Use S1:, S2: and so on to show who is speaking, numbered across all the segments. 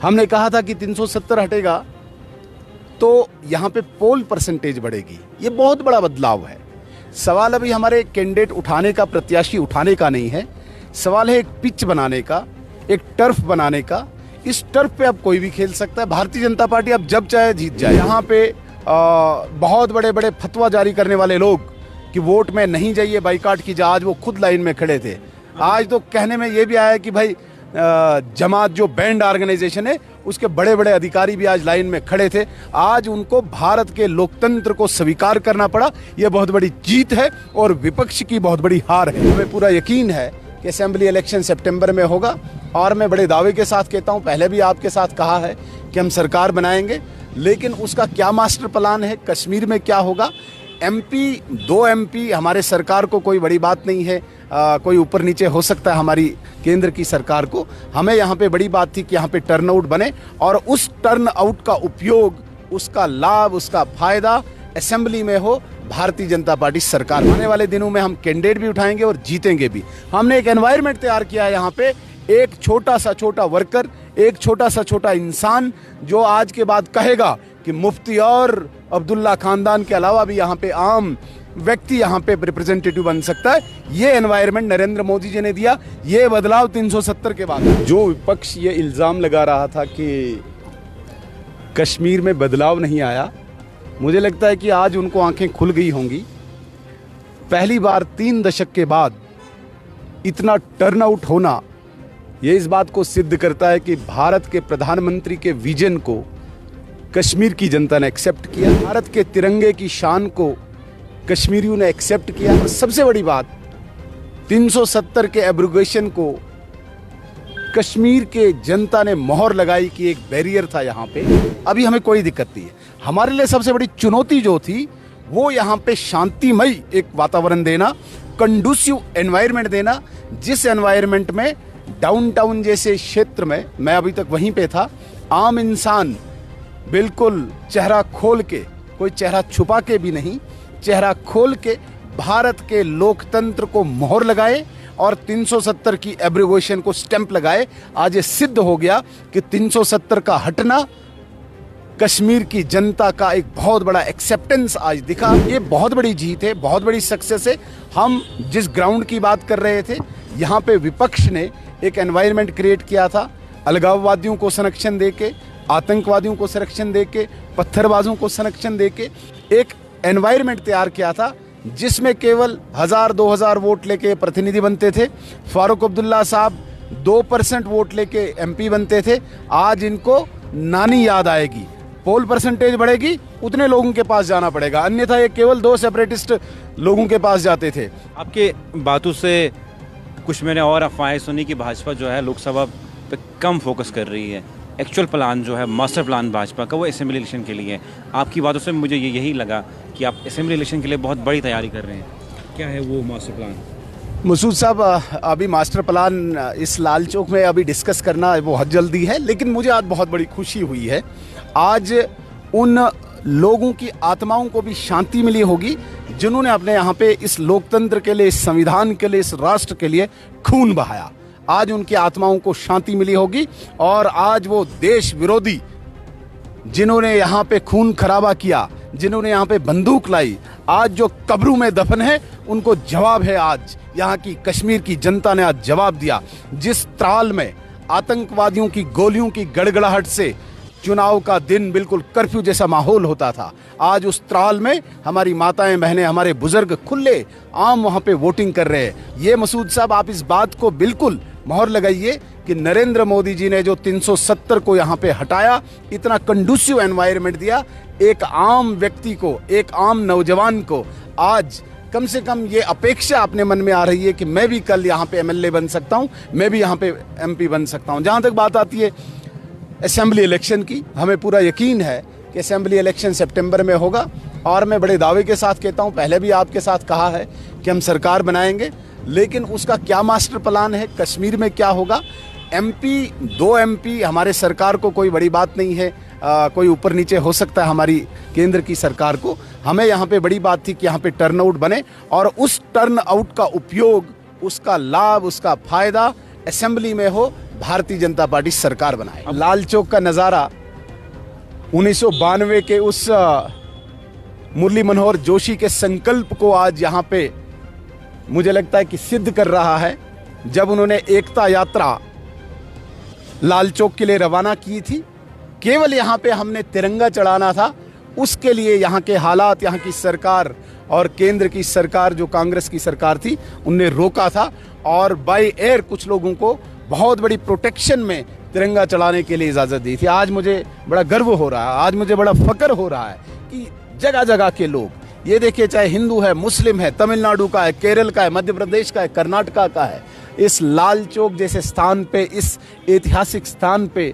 S1: हमने कहा था कि 370 हटेगा तो यहाँ पे पोल परसेंटेज बढ़ेगी। ये बहुत बड़ा बदलाव है। सवाल अभी हमारे कैंडिडेट उठाने का, प्रत्याशी उठाने का नहीं है। सवाल है एक पिच बनाने का, एक टर्फ बनाने का। इस टर्फ पे अब कोई भी खेल सकता है। भारतीय जनता पार्टी अब जब चाहे जीत जाए। यहाँ पे बहुत बड़े बड़े फतवा जारी करने वाले लोग कि वोट में नहीं जाइए, बाइकाट कीजिए, आज वो खुद लाइन में खड़े थे। आज तो कहने में ये भी आया कि भाई जमात जो बैंड ऑर्गेनाइजेशन है उसके बड़े बड़े अधिकारी भी आज लाइन में खड़े थे। आज उनको भारत के लोकतंत्र को स्वीकार करना पड़ा। ये बहुत बड़ी जीत है और विपक्ष की बहुत बड़ी हार है। हमें पूरा यकीन है कि असेंबली इलेक्शन सितंबर में होगा और मैं बड़े दावे के साथ कहता हूं, पहले भी आपके साथ कहा है कि हम सरकार बनाएंगे, लेकिन उसका क्या मास्टर प्लान है, कश्मीर में क्या होगा। एमपी, 2 एमपी हमारे सरकार को कोई बड़ी बात नहीं है। कोई ऊपर नीचे हो सकता है हमारी केंद्र की सरकार को। हमें यहाँ पे बड़ी बात थी कि यहाँ पे टर्नआउट बने और उस टर्नआउट का उपयोग, उसका लाभ, उसका फायदा असेंबली में हो भारतीय जनता पार्टी सरकार। आने वाले दिनों में हम कैंडिडेट भी उठाएंगे और जीतेंगे भी। हमने एक एनवायरनमेंट तैयार किया है यहाँ पे। एक छोटा सा छोटा वर्कर, एक छोटा सा छोटा इंसान जो आज के बाद कहेगा कि मुफ्ती और अब्दुल्ला खानदान के अलावा भी यहाँ पे आम व्यक्ति यहाँ पे रिप्रेजेंटेटिव बन सकता है। ये एनवायरनमेंट नरेंद्र मोदी जी ने दिया। ये बदलाव 370 के बाद। जो विपक्ष ये इल्ज़ाम लगा रहा था कि कश्मीर में बदलाव नहीं आया, मुझे लगता है कि आज उनको आंखें खुल गई होंगी। पहली बार 3 दशक के बाद इतना टर्नआउट होना ये इस बात को सिद्ध करता है कि भारत के प्रधानमंत्री के विजन को कश्मीर की जनता ने एक्सेप्ट किया। भारत के तिरंगे की शान को कश्मीरियों ने एक्सेप्ट किया। और सबसे बड़ी बात, 370 के एब्रोगेशन को कश्मीर के जनता ने मोहर लगाई कि एक बैरियर था यहाँ पे। अभी हमें कोई दिक्कत नहीं है। हमारे लिए सबसे बड़ी चुनौती जो थी वो यहाँ पे शांतिमय एक वातावरण देना, कंडूसिव एनवायरनमेंट देना, जिस एनवायरनमेंट में डाउनटाउन जैसे क्षेत्र में, मैं अभी तक वहीं पे था, आम इंसान बिल्कुल चेहरा खोल के, कोई चेहरा छुपा के भी नहीं, चेहरा खोल के भारत के लोकतंत्र को मोहर लगाए और 370 की एब्रिवेशन को स्टैंप लगाए। आज ये सिद्ध हो गया कि 370 का हटना कश्मीर की जनता का एक बहुत बड़ा एक्सेप्टेंस आज दिखा। ये बहुत बड़ी जीत है, बहुत बड़ी सक्सेस है। हम जिस ग्राउंड की बात कर रहे थे, यहाँ पे विपक्ष ने एक एनवायरनमेंट क्रिएट किया था, अलगाववादियों को संरक्षण देके, आतंकवादियों को संरक्षण देके, पत्थरबाजों को संरक्षण देके एक एनवायरनमेंट तैयार किया था जिसमें केवल 1000-2000 वोट लेके प्रतिनिधि बनते थे। फारूक अब्दुल्ला साहब 2% वोट लेके एमपी बनते थे। आज इनको नानी याद आएगी। पोल परसेंटेज बढ़ेगी, उतने लोगों के पास जाना पड़ेगा, अन्यथा ये केवल 2 सेपरेटिस्ट लोगों के पास जाते थे।
S2: आपके बातों से कुछ मैंने और अफवाहें सुनी कि भाजपा जो है लोकसभा पे कम फोकस कर रही है। एक्चुअल प्लान जो है, मास्टर प्लान भाजपा का, वो असेंबली इलेक्शन के लिए है। आपकी बातों से मुझे यही लगा कि आप असेंबली इलेक्शन के लिए बहुत बड़ी तैयारी कर रहे हैं। क्या है वो मास्टर प्लान?
S1: मसूद साहब, अभी मास्टर प्लान इस लाल चौक में अभी डिस्कस करना बहुत जल्दी है, लेकिन मुझे आज बहुत बड़ी खुशी हुई है। आज उन लोगों की आत्माओं को भी शांति मिली होगी जिन्होंने अपने यहाँ पे इस लोकतंत्र के लिए, इस संविधान के लिए, इस राष्ट्र के लिए खून बहाया। आज उनकी आत्माओं को शांति मिली होगी और आज वो देश विरोधी जिन्होंने यहाँ पे खून खराबा किया, जिन्होंने यहाँ पे बंदूक लाई, आज जो कब्रों में दफन है, उनको जवाब है। आज यहाँ की कश्मीर की जनता ने आज जवाब दिया। जिस त्राल में आतंकवादियों की गोलियों की गड़गड़ाहट से चुनाव का दिन बिल्कुल कर्फ्यू जैसा माहौल होता था, आज उस त्राल में हमारी माताएं, बहनें, हमारे बुजुर्ग खुले आम वहाँ पे वोटिंग कर रहे हैं। ये मसूद साहब, आप इस बात को बिल्कुल मोहर लगाइए कि नरेंद्र मोदी जी ने जो 370 को यहाँ पे हटाया, इतना कंडूसिव एनवायरनमेंट दिया, एक आम व्यक्ति को, एक आम नौजवान को आज कम से कम ये अपेक्षा अपने मन में आ रही है कि मैं भी कल यहाँ पे एमएलए बन सकता हूँ, मैं भी यहाँ पे एमपी बन सकता हूँ। जहाँ तक बात आती है असेंबली इलेक्शन की, हमें पूरा यकीन है कि असेंबली इलेक्शन सितंबर में होगा और मैं बड़े दावे के साथ कहता हूँ, पहले भी आपके साथ कहा है कि हम सरकार बनाएंगे, लेकिन उसका क्या मास्टर प्लान है, कश्मीर में क्या होगा। एमपी, 2 एमपी हमारे सरकार को कोई बड़ी बात नहीं है। कोई ऊपर नीचे हो सकता है हमारी केंद्र की सरकार को। हमें यहाँ पे बड़ी बात थी कि यहाँ पे टर्नआउट बने और उस टर्नआउट का उपयोग, उसका लाभ, उसका फायदा असेंबली में हो भारतीय जनता पार्टी सरकार बनाए। लाल चौक का नज़ारा 1992 के उस मुरली मनोहर जोशी के संकल्प को आज यहाँ पे मुझे लगता है कि सिद्ध कर रहा है। जब उन्होंने एकता यात्रा लाल चौक के लिए रवाना की थी, केवल यहाँ पे हमने तिरंगा चढ़ाना था, उसके लिए यहाँ के हालात, यहाँ की सरकार और केंद्र की सरकार जो कांग्रेस की सरकार थी, उनने रोका था और बाय एयर कुछ लोगों को बहुत बड़ी प्रोटेक्शन में तिरंगा चढ़ाने के लिए इजाज़त दी थी। आज मुझे बड़ा गर्व हो रहा है, आज मुझे बड़ा फक्र हो रहा है कि जगह जगह के लोग, ये देखिए चाहे हिंदू है, मुस्लिम है, तमिलनाडु का है, केरल का है, मध्य प्रदेश का है, कर्नाटका का है, इस लाल चौक जैसे स्थान पे, इस ऐतिहासिक स्थान पे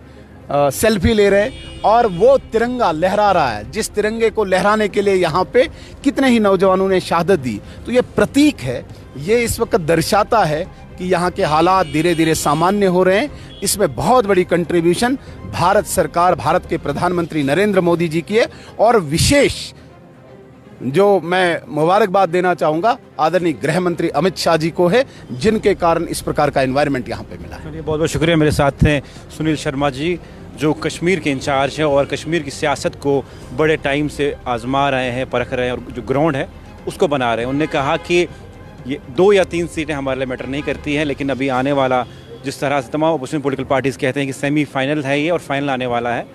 S1: सेल्फी ले रहे हैं और वो तिरंगा लहरा रहा है। जिस तिरंगे को लहराने के लिए यहाँ पे कितने ही नौजवानों ने शहादत दी। तो ये प्रतीक है, ये इस वक्त दर्शाता है कि यहाँ के हालात धीरे धीरे सामान्य हो रहे हैं। इसमें बहुत बड़ी कंट्रीब्यूशन भारत सरकार, भारत के प्रधानमंत्री नरेंद्र मोदी जी की है और विशेष जो मैं मुबारकबाद देना चाहूँगा आदरणीय गृह मंत्री अमित शाह जी को है, जिनके कारण इस प्रकार का एनवायरनमेंट यहाँ पे मिला है।
S2: चलिए, बहुत बहुत शुक्रिया। मेरे साथ हैं सुनील शर्मा जी, जो कश्मीर के इंचार्ज हैं और कश्मीर की सियासत को बड़े टाइम से आजमा रहे हैं, परख रहे हैं और जो ग्राउंड है उसको बना रहे हैं। उन्होंने कहा कि ये 2 या 3 सीटें हमारे लिए मैटर नहीं करती हैं, लेकिन अभी आने वाला जिस तरह से तमाम अपोजिशन पॉलिटिकल पार्टीज़ कहते हैं कि सेमीफाइनल है ये और फाइनल आने वाला है,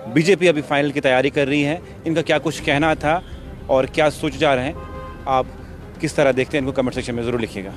S2: बीजेपी अभी फाइनल की तैयारी कर रही है। इनका क्या कुछ कहना था और क्या सोच जा रहे हैं, आप किस तरह देखते हैं, इनको कमेंट सेक्शन में ज़रूर लिखिएगा।